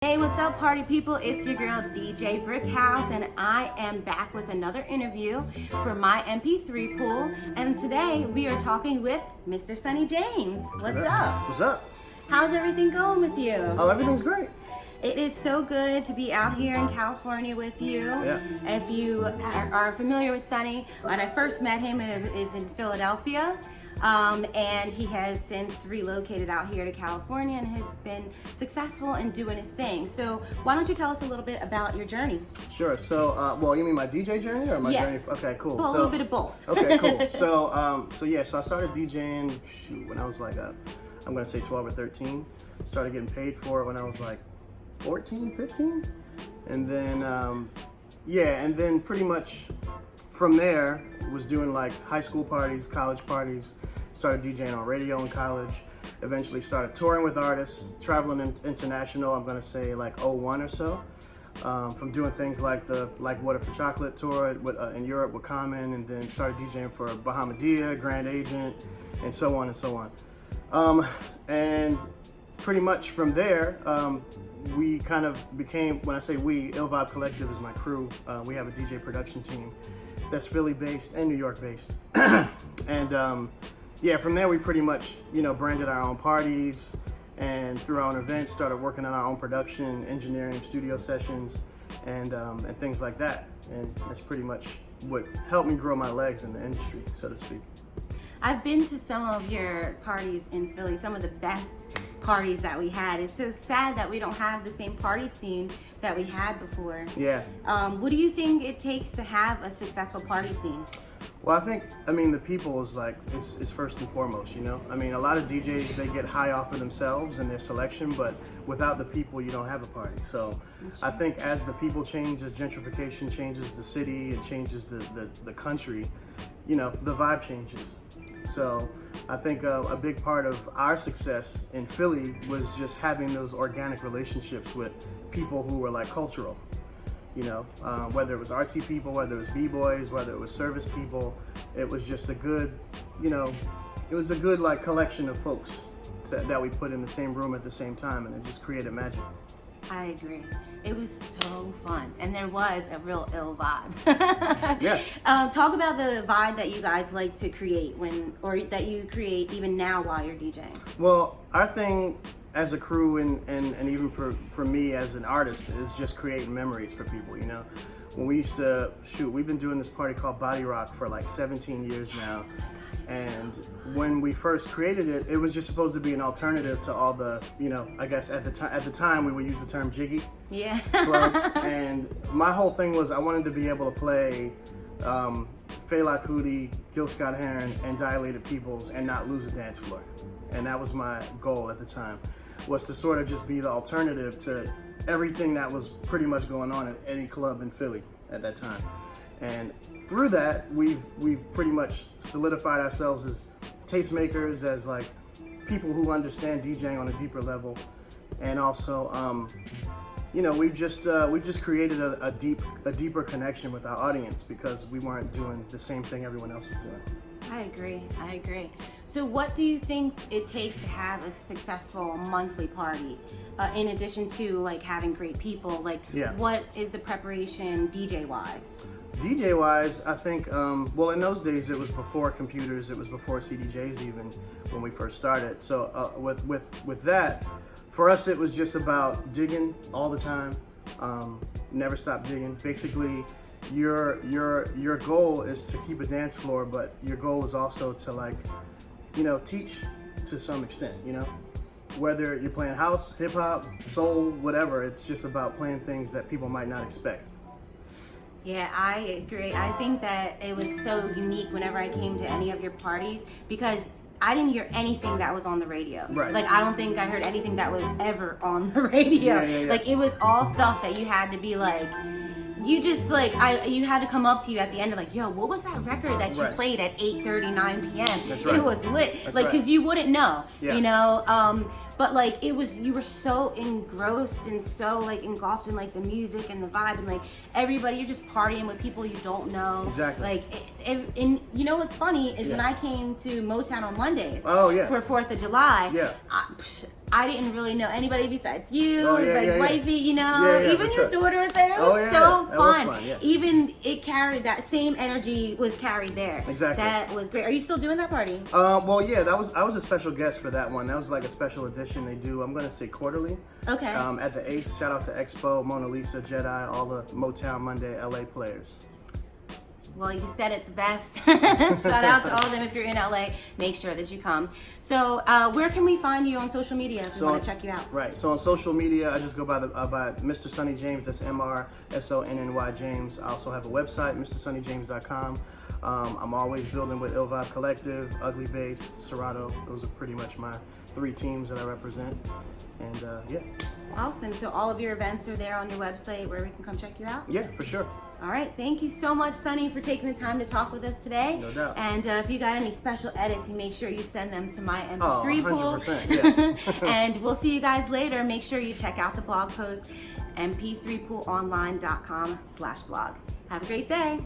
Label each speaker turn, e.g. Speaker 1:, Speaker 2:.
Speaker 1: Hey, what's up, party people? It's your girl DJ Brickhouse, and I am back with another interview for MyMp3Pool. And today we are talking with Mr. Sonny James. What's up?
Speaker 2: What's up?
Speaker 1: How's everything going with you?
Speaker 2: Oh, everything's great.
Speaker 1: It is so good to be out here in California with you.
Speaker 2: Yeah.
Speaker 1: If you are familiar with Sonny, when I first met him is in Philadelphia. And he has since relocated out here to California and has been successful in doing his thing. So why don't you tell us a little bit about your journey?
Speaker 2: Sure. So, well, you mean my DJ journey or my journey? Okay, cool.
Speaker 1: Well, a little bit of both.
Speaker 2: Okay, cool. So I started DJing when I was like, I'm gonna say 12 or 13. Started getting paid for it when I was like 14, 15, and then and then pretty much from there was doing like high school parties, college parties. Started DJing on radio in college. Eventually started touring with artists, traveling international. I'm gonna say like 01 or so. From doing things like the Water for Chocolate tour in Europe with Common, and then started DJing for Bahamadia, Grand Agent, and so on and so on. And pretty much from there, we kind of became, when I say we, Ill Vibe Collective is my crew. We have a DJ production team that's Philly based and New York based. And from there we pretty much, branded our own parties, and through our own events started working on our own production, engineering, studio sessions, and things like that. And that's pretty much what helped me grow my legs in the industry, so to speak.
Speaker 1: I've been to some of your parties in Philly, some of the best parties that we had. It's so sad that we don't have the same party scene that we had before.
Speaker 2: Yeah.
Speaker 1: What do you think it takes to have a successful party scene?
Speaker 2: Well, I mean, the people is first and foremost, I mean, a lot of DJs, they get high off of themselves and their selection, but without the people, you don't have a party. So I think as the people change, as gentrification changes the city and changes the country, the vibe changes. So I think a big part of our success in Philly was just having those organic relationships with people who were like cultural. Whether it was artsy people, whether it was b-boys, whether it was service people, it was just a good, it was a good like collection of folks that we put in the same room at the same time, and it just created magic.
Speaker 1: I agree. It was so fun, and there was a real ill vibe.
Speaker 2: Yeah.
Speaker 1: Talk about the vibe that you guys like to create or that you create even now while you're DJing.
Speaker 2: Well, our thing as a crew and even for me as an artist is just creating memories for people, When we used to shoot, we've been doing this party called Body Rock for like 17 years now. And when we first created it, it was just supposed to be an alternative to all the, I guess at the time we would use the term jiggy clubs. And my whole thing was I wanted to be able to play Fela Kuti, Gil Scott-Heron, and Dilated Peoples and not lose a dance floor. And that was my goal at the time, was to sort of just be the alternative to everything that was pretty much going on at any club in Philly at that time. And through that, we've pretty much solidified ourselves as tastemakers, as like people who understand DJing on a deeper level, and also, we've just created a deeper connection with our audience because we weren't doing the same thing everyone else was doing.
Speaker 1: I agree. So what do you think it takes to have a successful monthly party? In addition to like having great people, what is the preparation DJ wise?
Speaker 2: DJ wise, I think, well, in those days it was before computers, it was before CDJs even when we first started. So with that, for us it was just about digging all the time, never stop digging. Basically, your goal is to keep a dance floor, but your goal is also to teach to some extent, Whether you're playing house, hip hop, soul, whatever, it's just about playing things that people might not expect.
Speaker 1: Yeah, I agree. I think that it was so unique whenever I came to any of your parties because I didn't hear anything that was on the radio.
Speaker 2: Right.
Speaker 1: Like, I don't think I heard anything that was ever on the radio.
Speaker 2: Yeah.
Speaker 1: Like, it was all stuff that you had to be like, you just you had to come up to you at the end and like, yo, what was that record that you played at 8:30, 9 p.m.?
Speaker 2: That's right.
Speaker 1: It was lit.
Speaker 2: That's
Speaker 1: because you wouldn't know,
Speaker 2: Yeah.
Speaker 1: But you were so engrossed and so engulfed in the music and the vibe and everybody, you're just partying with people you don't know.
Speaker 2: Exactly.
Speaker 1: And you know what's funny is when I came to Motown on Mondays
Speaker 2: for
Speaker 1: 4th of July, I didn't really know anybody besides you,
Speaker 2: Oh, yeah,
Speaker 1: like
Speaker 2: yeah, yeah.
Speaker 1: wifey, you know.
Speaker 2: Yeah, yeah,
Speaker 1: Even
Speaker 2: for
Speaker 1: your
Speaker 2: sure.
Speaker 1: daughter was there. It
Speaker 2: Oh,
Speaker 1: was
Speaker 2: yeah,
Speaker 1: so
Speaker 2: that was
Speaker 1: fun.
Speaker 2: fun, yeah.
Speaker 1: Even it carried that same energy was carried there.
Speaker 2: Exactly.
Speaker 1: That was great. Are you still doing that party?
Speaker 2: Well, yeah, I was a special guest for that one. That was like a special edition they do. I'm gonna say quarterly.
Speaker 1: Okay.
Speaker 2: At the Ace. Shout out to Expo, Mona Lisa, Jedi, all the Motown Monday LA players.
Speaker 1: Well, you said it the best. Shout out to all of them. If you're in LA, make sure that you come. So, where can we find you on social media if we want to check you out?
Speaker 2: Right. So on social media, I just go by by Mr. Sonny James. That's MrSonny James. I also have a website, MrSonnyJames.com. I'm always building with Ill Vibe Collective, Ugly Bass, Serato. Those are pretty much my 3 teams that I represent. And yeah.
Speaker 1: Awesome. So all of your events are there on your website where we can come check you out?
Speaker 2: Yeah, for sure.
Speaker 1: All right. Thank you so much, Sonny, for taking the time to talk with us today.
Speaker 2: No doubt.
Speaker 1: And if you got any special edits, you make sure you send them to
Speaker 2: Oh,
Speaker 1: MyMp3Pool.
Speaker 2: 100%, yeah.
Speaker 1: And we'll see you guys later. Make sure you check out the blog post, mp3poolonline.com/blog. Have a great day.